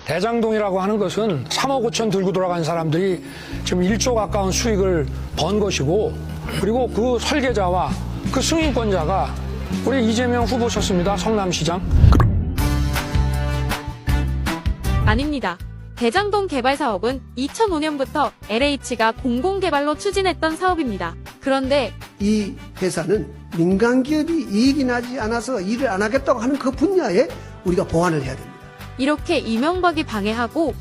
대장동이라고 하는 것은 3억 5천 들고 돌아간 사람들이 지금 1조 가까운 수익을 번 것이고, 그리고 그 설계자와 그 승인권자가 우리 이재명 후보셨습니다. 성남시장. 아닙니다. 대장동 개발 사업은 2005년부터 LH가 공공개발로 추진했던 사업입니다. 그런데 이 회사는 민간기업이 이익이 나지 않아서 일을 안 하겠다고 하는 그 분야에 우리가 보완을 해야 됩니다. 이렇게 이명박이 방해하고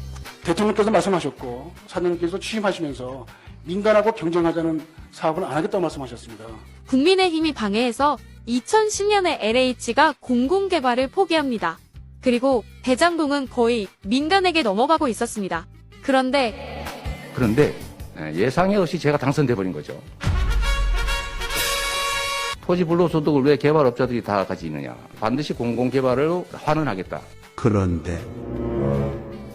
대통령께서 말씀하셨고 사장님께서 취임하시면서 민간하고 경쟁하자는 사업은 안 하겠다고 말씀하셨습니다. 국민의힘이 방해해서 2010년에 LH가 공공개발을 포기합니다. 그리고 대장동은 거의 민간에게 넘어가고 있었습니다. 그런데 예상에 없이 제가 당선돼 버린 거죠. 토지 불로소득을 왜 개발업자들이 다 가지느냐. 반드시 공공개발을 환원하겠다. 그런데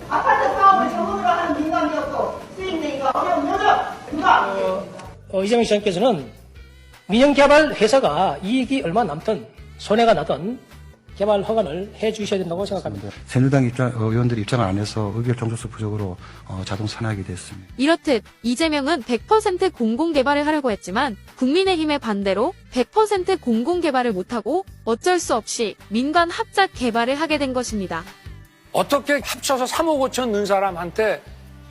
아파트 사업을 전문으로 하는 민간기업도 수익 내기가 어려운 여자 누가? 이재명 시장께서는 민영개발 회사가 이익이 얼마 남든 손해가 나든 개발 허가를 해 주셔야 된다고 생각합니다. 새누리당 의원들이 입장을 안 해서 의결 종족수 부족으로 자동 산하게 됐습니다. 이렇듯 이재명은 100% 공공개발을 하려고 했지만 국민의힘의 반대로 100% 공공개발을 못하고 어쩔 수 없이 민간 합작 개발을 하게 된 것입니다. 어떻게 합쳐서 3억 5천 넣은 사람한테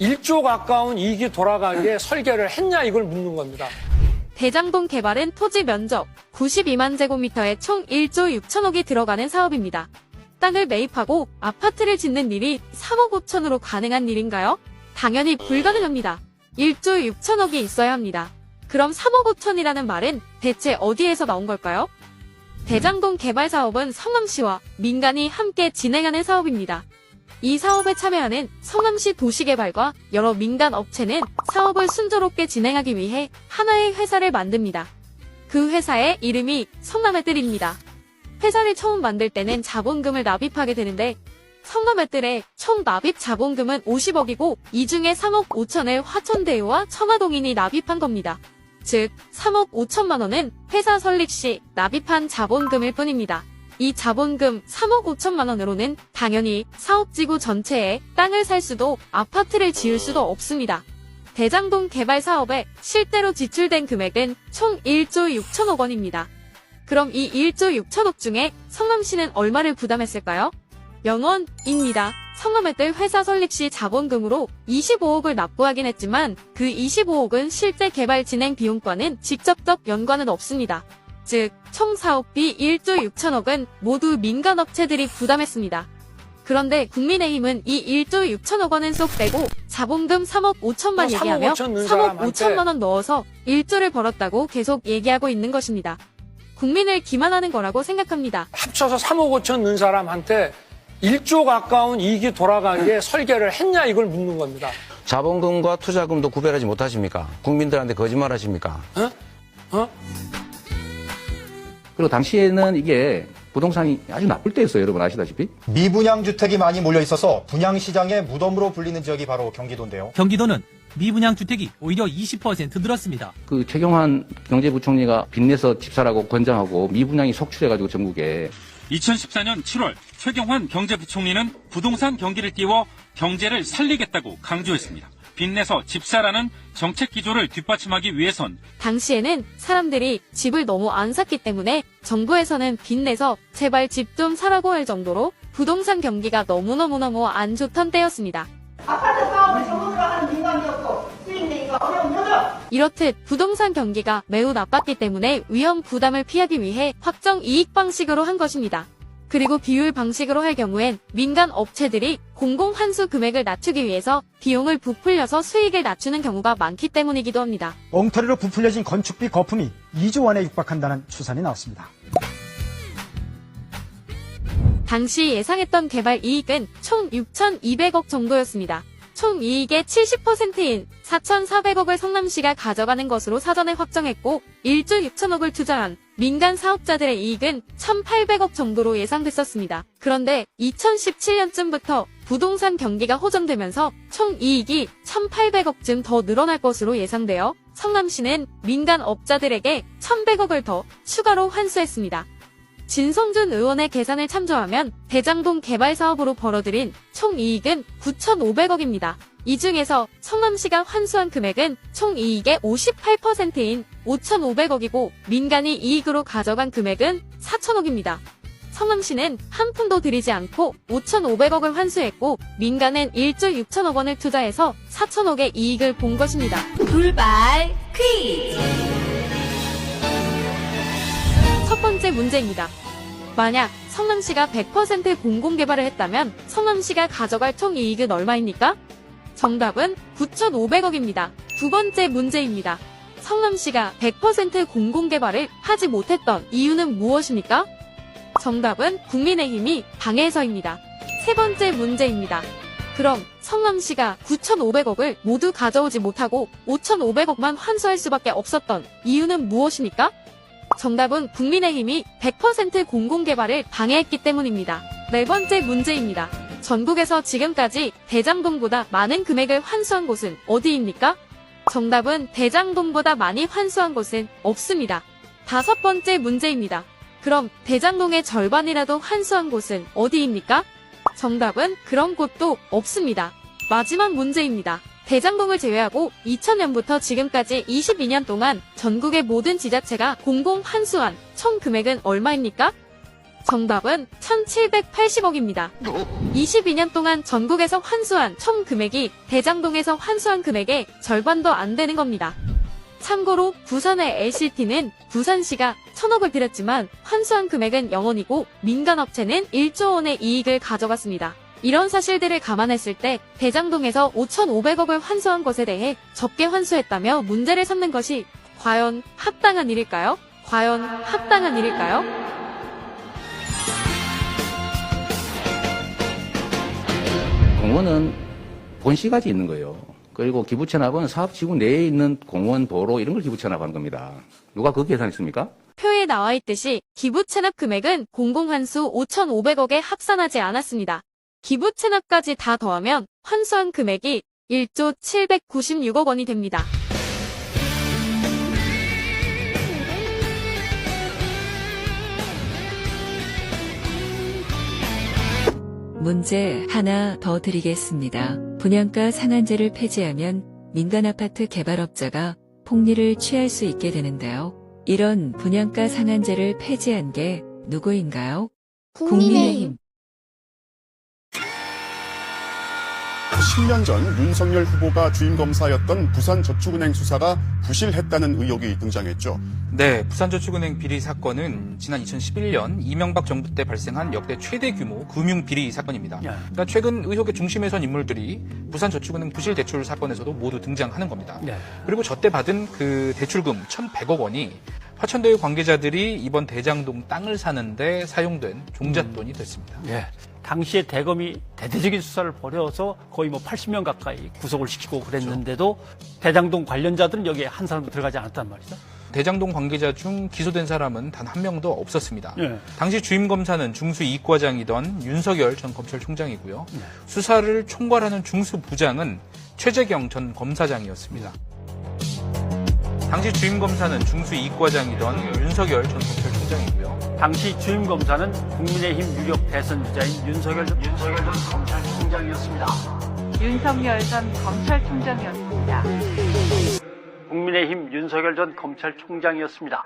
1조 가까운 이익이 돌아가게 설계를 했냐, 이걸 묻는 겁니다. 대장동 개발은 토지 면적 92만 제곱미터에 총 1조 6천억이 들어가는 사업입니다. 땅을 매입하고 아파트를 짓는 일이 3억 5천으로 가능한 일인가요? 당연히 불가능합니다. 1조 6천억이 있어야 합니다. 그럼 3억 5천이라는 말은 대체 어디에서 나온 걸까요? 대장동 개발 사업은 성남시와 민간이 함께 진행하는 사업입니다. 이 사업에 참여하는 성남시 도시개발과 여러 민간 업체는 사업을 순조롭게 진행하기 위해 하나의 회사를 만듭니다. 그 회사의 이름이 성남애들입니다. 회사를 처음 만들 때는 자본금을 납입하게 되는데 성남애들의 총 납입 자본금은 50억이고 이 중에 3억 5천을 화천대유와 청화동인이 납입한 겁니다. 즉 3억 5천만 원은 회사 설립 시 납입한 자본금일 뿐입니다. 이 자본금 3억 5천만 원으로는 당연히 사업지구 전체에 땅을 살 수도 아파트를 지을 수도 없습니다. 대장동 개발 사업에 실제로 지출된 금액은 총 1조 6천억 원입니다. 그럼 이 1조 6천억 중에 성남시는 얼마를 부담했을까요? 0원입니다. 성남애들 회사 설립 시 자본금으로 25억을 납부하긴 했지만 그 25억은 실제 개발 진행 비용과는 직접적 연관은 없습니다. 즉, 총 사업비 1조 6천억은 모두 민간업체들이 부담했습니다. 그런데 국민의힘은 이 1조 6천억 원은 쏙 빼고 자본금 3억 5천만 3억 얘기하며 5천 넣은 3억 사람한테 5천만 원 넣어서 1조를 벌었다고 계속 얘기하고 있는 것입니다. 국민을 기만하는 거라고 생각합니다. 합쳐서 3억 5천 넣은 사람한테 1조 가까운 이익이 돌아가게 설계를 했냐, 이걸 묻는 겁니다. 자본금과 투자금도 구별하지 못하십니까? 국민들한테 거짓말하십니까? 그리고 당시에는 이게 부동산이 아주 나쁠 때였어요. 여러분 아시다시피. 미분양 주택이 많이 몰려 있어서 분양시장의 무덤으로 불리는 지역이 바로 경기도인데요. 경기도는 미분양 주택이 오히려 20% 늘었습니다. 그 최경환 경제부총리가 빚내서 집 사라고 권장하고 미분양이 속출해가지고 전국에 2014년 7월 최경환 경제부총리는 부동산 경기를 띄워 경제를 살리겠다고 강조했습니다. 빚내서 집 사라는 정책 기조를 뒷받침하기 위해선 당시에는 사람들이 집을 너무 안 샀기 때문에 정부에서는 빚내서 제발 집 좀 사라고 할 정도로 부동산 경기가 너무너무 안 좋던 때였습니다. 아파트 사업을 전문으로 하는 민간기업도 수익 내기가 어려운 여자. 이렇듯 부동산 경기가 매우 나빴기 때문에 위험 부담을 피하기 위해 확정 이익 방식으로 한 것입니다. 그리고 비율 방식으로 할 경우엔 민간 업체들이 공공 환수 금액을 낮추기 위해서 비용을 부풀려서 수익을 낮추는 경우가 많기 때문이기도 합니다. 엉터리로 부풀려진 건축비 거품이 2조 원에 육박한다는 추산이 나왔습니다. 당시 예상했던 개발 이익은 총 6,200억 정도였습니다. 총 이익의 70%인 4,400억을 성남시가 가져가는 것으로 사전에 확정했고 1조 6천억을 투자한 민간 사업자들의 이익은 1,800억 정도로 예상됐었습니다. 그런데 2017년쯤부터 부동산 경기가 호전되면서 총 이익이 1,800억쯤 더 늘어날 것으로 예상되어 성남시는 민간 업자들에게 1,100억을 더 추가로 환수했습니다. 진성준 의원의 계산을 참조하면 대장동 개발 사업으로 벌어들인 총 이익은 9,500억입니다. 이 중에서 성남시가 환수한 금액은 총 이익의 58%인 5,500억이고 민간이 이익으로 가져간 금액은 4,000억입니다. 성남시는 한 푼도 들이지 않고 5,500억을 환수했고 민간은 1조 6천억 원을 투자해서 4,000억의 이익을 본 것입니다. 돌발 퀴즈. 첫 번째 문제입니다. 만약 성남시가 100% 공공개발을 했다면 성남시가 가져갈 총 이익은 얼마입니까? 정답은 9,500억입니다. 두 번째 문제입니다. 성남시가 100% 공공개발을 하지 못했던 이유는 무엇입니까? 정답은 국민의힘이 방해해서입니다. 세 번째 문제입니다. 그럼 성남시가 9,500억을 모두 가져오지 못하고 5,500억만 환수할 수밖에 없었던 이유는 무엇입니까? 정답은 국민의힘이 100% 공공개발을 방해했기 때문입니다. 네 번째 문제입니다. 전국에서 지금까지 대장동보다 많은 금액을 환수한 곳은 어디입니까? 정답은 대장동보다 많이 환수한 곳은 없습니다. 다섯 번째 문제입니다. 그럼 대장동의 절반이라도 환수한 곳은 어디입니까? 정답은 그런 곳도 없습니다. 마지막 문제입니다. 대장동을 제외하고 2000년부터 지금까지 22년 동안 전국의 모든 지자체가 공공 환수한 총 금액은 얼마입니까? 정답은 1,780억입니다. 22년 동안 전국에서 환수한 총 금액이 대장동에서 환수한 금액의 절반도 안 되는 겁니다. 참고로 부산의 LCT는 부산시가 1,000억을 들였지만 환수한 금액은 0원이고 민간업체는 1조 원의 이익을 가져갔습니다. 이런 사실들을 감안했을 때 대장동에서 5,500억을 환수한 것에 대해 적게 환수했다며 문제를 삼는 것이 과연 합당한 일일까요? 과연 합당한 일일까요? 공원은 본시가지 있는 거예요. 그리고 기부천납은 사업지구 내에 있는 공원, 도로 이런 걸 기부천납하는 겁니다. 누가 그거 계산했습니까? 표에 나와 있듯이 기부 체납 금액은 공공환수 5,500억에 합산하지 않았습니다. 기부 체납까지 다 더하면 환수한 금액이 1조 796억 원이 됩니다. 문제 하나 더 드리겠습니다. 분양가 상한제를 폐지하면 민간아파트 개발업자가 폭리를 취할 수 있게 되는데요. 이런 분양가 상한제를 폐지한 게 누구인가요? 국민의힘. 10년 전 윤석열 후보가 주임검사였던 부산저축은행 수사가 부실했다는 의혹이 등장했죠. 네, 부산저축은행 비리 사건은 지난 2011년 이명박 정부 때 발생한 역대 최대 규모 금융비리 사건입니다. 그러니까 최근 의혹의 중심에 선 인물들이 부산저축은행 부실 대출 사건에서도 모두 등장하는 겁니다. 그리고 저때 받은 그 대출금 1,100억 원이 화천대유 관계자들이 이번 대장동 땅을 사는데 사용된 종잣돈이 됐습니다. 당시에 대검이 대대적인 수사를 벌여서 거의 80명 가까이 구속을 시키고 그랬는데도 대장동 관련자들은 여기에 한 사람도 들어가지 않았단 말이죠. 대장동 관계자 중 기소된 사람은 단 한 명도 없었습니다. 당시 주임검사는 중수이과장이던 윤석열 전 검찰총장이고요. 수사를 총괄하는 중수부장은 최재경 전 검사장이었습니다. 당시 주임검사는 중수이과장이던 윤석열 전 검찰총장이고요. 당시 주임검사는 국민의힘 유력 대선 주자인 윤석열 전 검찰총장이었습니다. 윤석열 전 검찰총장이었습니다. 국민의힘 윤석열 전 검찰총장이었습니다.